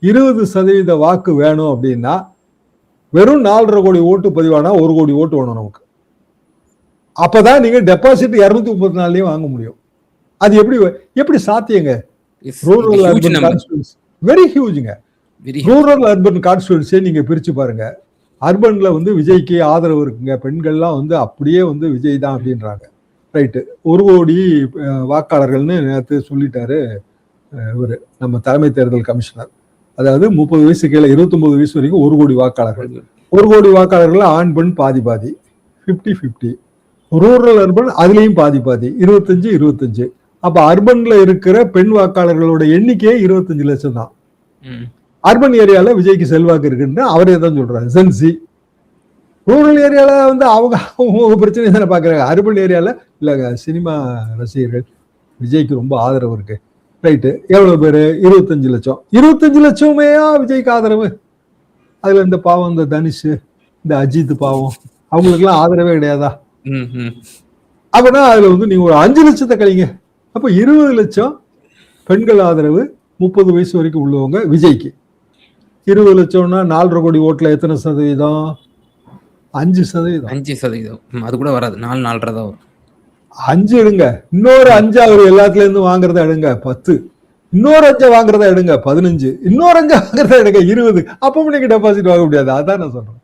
20% வாக்கு வேணும் அப்படின்னா வெறும் 4.5 கோடி ஓட்டு பதிவானா 1 கோடி ஓட்டு வேணும் நமக்கு. அப்பதான் நீங்க டெபாசிட் 234 வாங்க முடியும். அது எப்படி சாத்தியங்க? ரூரல் அர்பன் கான்ஸ்டிட்யூன்சி வெரி ஹியூஜ்ங்க. ரூரல் அர்பன் கான்ஸ்டிட்யூன்சியை நீங்க பிரிச்சு பாருங்க. அர்பன்ல விஜய்க்கு ஆதரவு இருக்குங்க. பெண்கள்லாம் அப்படியே விஜய் தான் அப்படின்றாங்க. ரைட்டு, 1 கோடி வாக்காளர்கள்னு நேற்று சொல்லிட்டாரு இவரு நம்ம தலைமை தேர்தல் கமிஷனர். அதாவது 30 வயசு கீழே 29 வயசு வரைக்கும் 1 கோடி வாக்காளர்கள். 1 கோடி வாக்காளர்கள் ஆண் பெண் பாதி 50-50. ரூரல் அர்பன் அதுலயும் பாதி 25-25. அப்ப அர்பன்ல இருக்கிற பெண் வாக்காளர்களோட எண்ணிக்கையே 25 லட்சம் தான். அர்பன் ஏரியால விஜய்க்கு செல்வாக்கு இருக்குன்னு அவரே தான் சொல்றாரு. சென்சி ரூரல் ஏரியால அவங்க பிரச்சனை தானே பாக்குறாங்க. அர்பன் ஏரியால இல்லங்க, சினிமா ரசிகர்கள் விஜய்க்கு ரொம்ப ஆதரவு இருக்கு. ரைட்டு, எவ்வளவு பேரு? 25 லட்சம். 25 லட்சமே விஜய்க்கு ஆதரவு. அதுல இந்த பாவம், இந்த தனுஷ், இந்த அஜித் பாவம், அவங்களுக்கு எல்லாம் ஆதரவே கிடையாதா? அப்படின்னா அதுல நீங்க ஒரு 5 லட்சத்தை கழிங்க. அப்ப 20 லட்சம் பெண்கள் ஆதரவு 30 வயசு வரைக்கும் உள்ளவங்க விஜய்க்கு. 20 லட்சம்னா 4.5 கோடி ஓட்டுல எத்தனை சதவீதம்? 5%. 5%. அது கூட வராது. 4.5 தான் வரும். 5 எடுங்க, இன்னொரு 5 அவர் எல்லாத்துல இருந்து வாங்குறத எடுங்க 10, இன்னொரு 5 வாங்குறதா எடுங்க 15, இன்னொரு 5 வாங்குறதா எடுங்க 20. அப்பவும் நீங்க டெபாசிட் வாங்க முடியாது. அதான் நான் சொல்றேன்.